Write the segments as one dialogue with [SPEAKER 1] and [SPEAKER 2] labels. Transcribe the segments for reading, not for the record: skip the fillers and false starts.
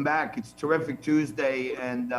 [SPEAKER 1] Back. It's Terrific Tuesday, and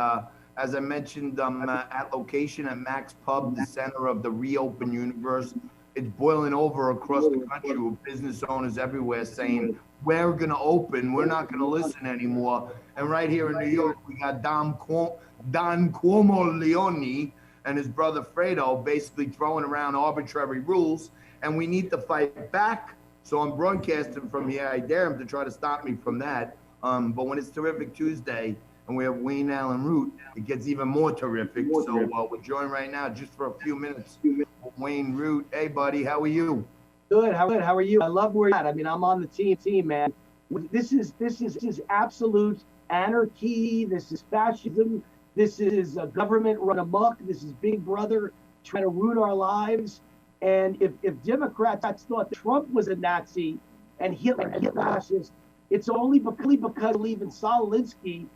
[SPEAKER 1] as I mentioned, I'm at location at Max Pub, the center of the reopen universe. It's boiling over across the country with business owners everywhere saying, "We're going to open. We're not going to listen anymore." And right here in New York, we got Don Cuomo Leone and his brother Fredo basically throwing around arbitrary rules, and we need to fight back. So I'm broadcasting from here. I dare him to try to stop me from that. But when it's Terrific Tuesday and we have Wayne Allen Root, it gets even more terrific. So we're joined right now just for a few minutes with Wayne Root. Hey, buddy, how are you?
[SPEAKER 2] Good. How are you? I love where you're at. I mean, I'm on the team, man. This is absolute anarchy. This is fascism. This is a government run amok. This is Big Brother trying to ruin our lives. And if Democrats thought Trump was a Nazi and Hitler a fascist, it's only because leaving Solinsky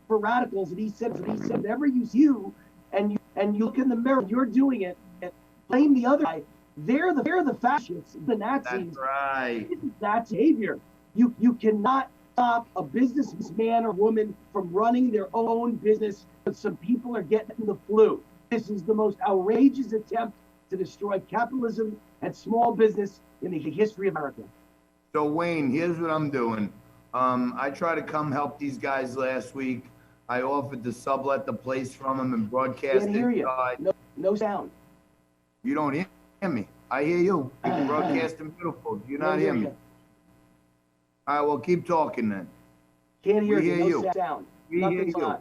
[SPEAKER 2] for radicals, and he said, whenever you see you and you look in the mirror, you're doing it, and blame the other guy. They're the fascists, the Nazis.
[SPEAKER 1] That's right.
[SPEAKER 2] That behavior. You cannot stop a businessman or woman from running their own business, but some people are getting the flu. This is the most outrageous attempt to destroy capitalism and small business in the history of America.
[SPEAKER 1] So Wayne, here's what I'm doing. I tried to come help these guys last week. I offered to sublet the place from them and broadcast.
[SPEAKER 2] Can't hear you. No sound.
[SPEAKER 1] You don't hear me. I hear you. You're broadcasting beautiful. Do you not hear me? All right, well, keep talking then.
[SPEAKER 2] Can't hear you.
[SPEAKER 1] No
[SPEAKER 2] sound.
[SPEAKER 1] We hear you.
[SPEAKER 2] On.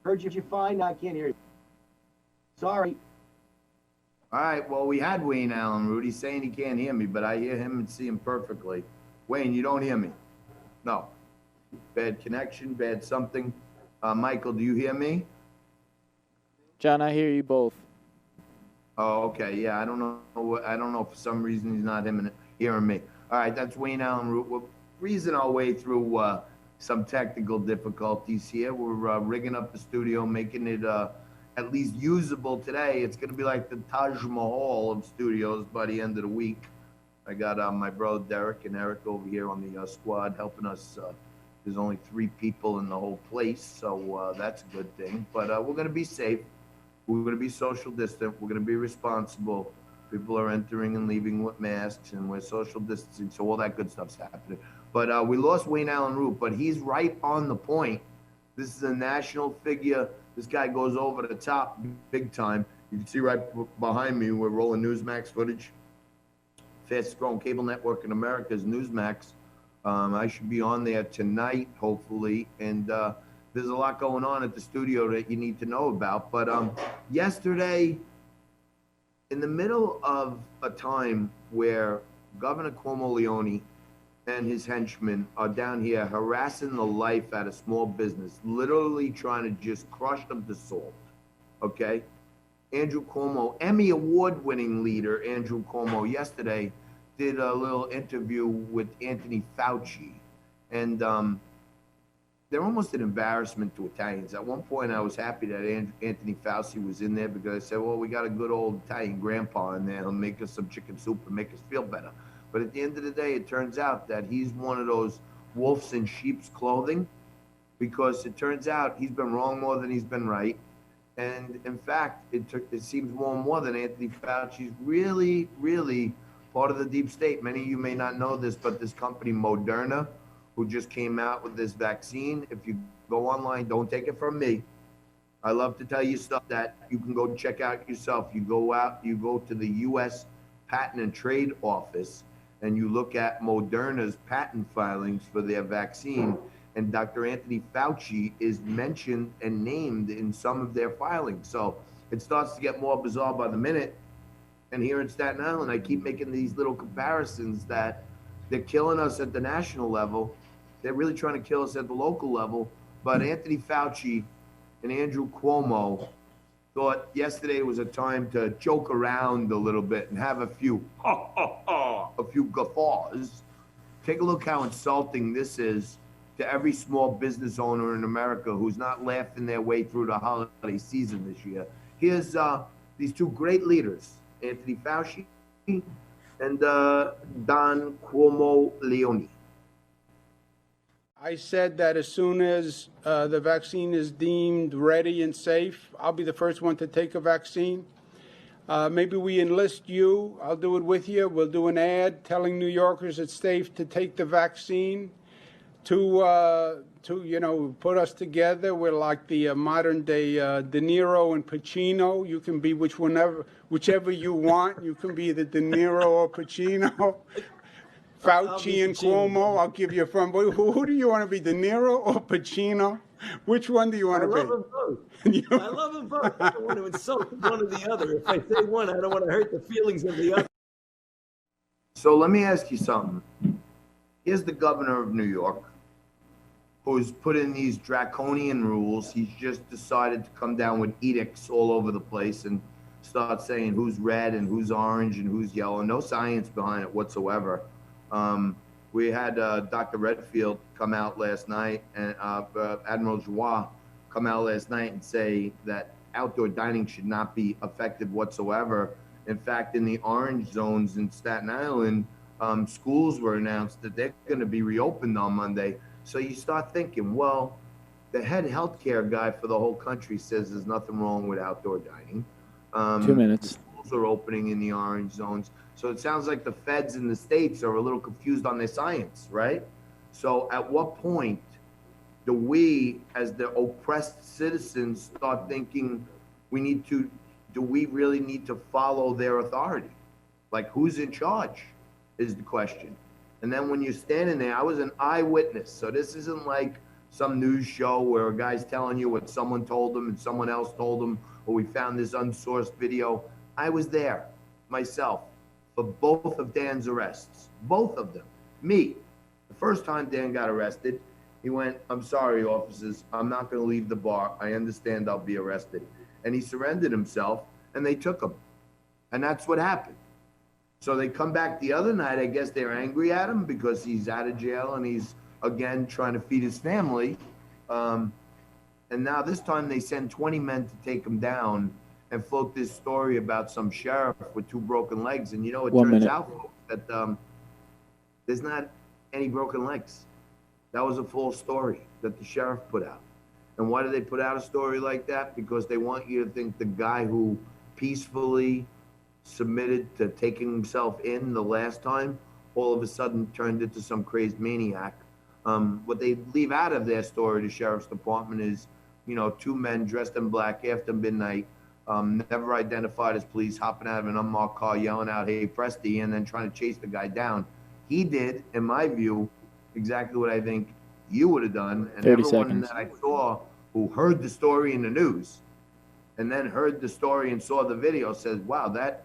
[SPEAKER 2] Heard you fine. Now I can't hear you. Sorry.
[SPEAKER 1] All right, well, we had Wayne Allen Root. He's saying he can't hear me, but I hear him and see him perfectly. Wayne, you don't hear me? No. Bad connection, bad something. Michael, do you hear me?
[SPEAKER 3] John, I hear you both.
[SPEAKER 1] Oh, okay. Yeah, I don't know. I don't know. For some reason, he's not hearing me. All right, that's Wayne Allen Root. We're breezing our way through some technical difficulties here. We're rigging up the studio, making it at least usable today. It's going to be like the Taj Mahal of studios by the end of the week. I got my brother Derek and Eric over here on the squad helping us. There's only 3 people in the whole place, so that's a good thing. But we're going to be safe. We're going to be social distant. We're going to be responsible. People are entering and leaving with masks, and we're social distancing, so all that good stuff's happening. But we lost Wayne Allen Root, but he's right on the point. This is a national figure. This guy goes over the top big time. You can see right behind me, we're rolling Newsmax footage. Fastest growing cable network in America is Newsmax. I should be on there tonight, hopefully. And there's a lot going on at the studio that you need to know about. But yesterday, in the middle of a time where Governor Cuomo Leone and his henchmen are down here harassing the life out of small business, literally trying to just crush them to salt, okay? Andrew Cuomo, Emmy award-winning leader Andrew Cuomo, yesterday did a little interview with Anthony Fauci, and they're almost an embarrassment to Italians. At one point, I was happy that Anthony Fauci was in there because I said, well, we got a good old Italian grandpa in there. He'll make us some chicken soup and make us feel better. But at the end of the day, it turns out that he's one of those wolves in sheep's clothing, because it turns out he's been wrong more than he's been right. And in fact, it seems more and more that Anthony Fauci's really, really part of the deep state. Many of you may not know this, but this company Moderna, who just came out with this vaccine, if you go online, don't take it from me. I love to tell you stuff that you can go check out yourself. You go to the U.S. Patent and Trade Office, and you look at Moderna's patent filings for their vaccine, and Dr. Anthony Fauci is mentioned and named in some of their filings. So it starts to get more bizarre by the minute. And here in Staten Island, I keep making these little comparisons that they're killing us at the national level. They're really trying to kill us at the local level. But Anthony Fauci and Andrew Cuomo thought yesterday was a time to joke around a little bit and have a few guffaws. Take a look how insulting this is to every small business owner in America who's not laughing their way through the holiday season this year. Here's these 2 great leaders, Anthony Fauci and Don Cuomo Leone.
[SPEAKER 4] I said that as soon as the vaccine is deemed ready and safe, I'll be the first one to take a vaccine. Maybe we enlist you. I'll do it with you. We'll do an ad telling New Yorkers it's safe to take the vaccine. To put us together. We're like the modern day De Niro and Pacino. You can be whichever you want. You can be the De Niro or Pacino. Fauci and Cuomo. I'll give you a friend. Who do you want to be, De Niro or Pacino? Which one do you want to be?
[SPEAKER 5] I love them both. I love them both. I don't want to insult one or the other. If I say one, I don't want to hurt the feelings of the other.
[SPEAKER 1] So let me ask you something. Here's the governor of New York, who's put in these draconian rules. He's just decided to come down with edicts all over the place and start saying who's red and who's orange and who's yellow. No science behind it whatsoever. We had Dr. Redfield come out last night, and Admiral Joie come out last night and say that outdoor dining should not be effective whatsoever. In fact, in the orange zones in Staten Island, schools were announced that they're going to be reopened on Monday. So you start thinking, well, the head healthcare guy for the whole country says there's nothing wrong with outdoor dining.
[SPEAKER 3] 2 minutes.
[SPEAKER 1] The schools are opening in the orange zones. So it sounds like the feds in the states are a little confused on their science, right? So at what point do we, as the oppressed citizens, start thinking do we really need to follow their authority? Like, who's in charge is the question. And then when you're standing there, I was an eyewitness. So this isn't like some news show where a guy's telling you what someone told him and someone else told him, or we found this unsourced video. I was there myself for both of Dan's arrests, both of them. Me, the first time Dan got arrested, he went, "I'm sorry, officers, I'm not going to leave the bar. I understand I'll be arrested." And he surrendered himself, and they took him. And that's what happened. So they come back the other night. I guess they're angry at him because he's out of jail and he's, again, trying to feed his family. And now this time they send 20 men to take him down and float this story about some sheriff with 2 broken legs. And, it turns out, folks, that there's not any broken legs. That was a false story that the sheriff put out. And why did they put out a story like that? Because they want you to think the guy who peacefully submitted to taking himself in the last time all of a sudden turned into some crazed maniac. What they leave out of their story, the sheriff's department, is 2 men dressed in black after midnight, never identified as police, hopping out of an unmarked car, yelling out, "Hey, Presti," and then trying to chase the guy down. He did, in my view, exactly what I think you would have done. And
[SPEAKER 3] 30
[SPEAKER 1] everyone
[SPEAKER 3] seconds.
[SPEAKER 1] that I saw who heard the story in the news and then heard the story and saw the video says, wow, that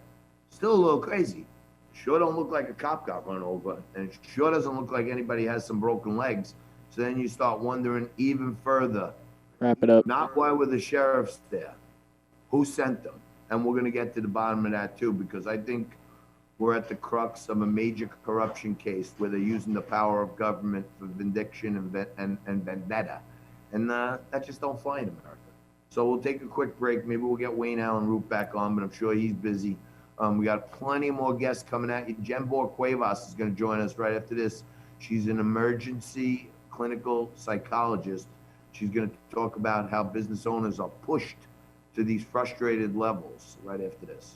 [SPEAKER 1] still a little crazy. Sure don't look like a cop got run over, and it sure doesn't look like anybody has some broken legs. So then you start wondering even further.
[SPEAKER 3] Wrap it up.
[SPEAKER 1] Not why were the sheriffs there? Who sent them? And we're going to get to the bottom of that too, because I think we're at the crux of a major corruption case where they're using the power of government for vindication and vendetta. And that just don't fly in America. So we'll take a quick break. Maybe we'll get Wayne Allyn Root back on, but I'm sure he's busy. We got plenty more guests coming at you. Jen Borg-Cuevas is going to join us right after this. She's an emergency clinical psychologist. She's going to talk about how business owners are pushed to these frustrated levels right after this.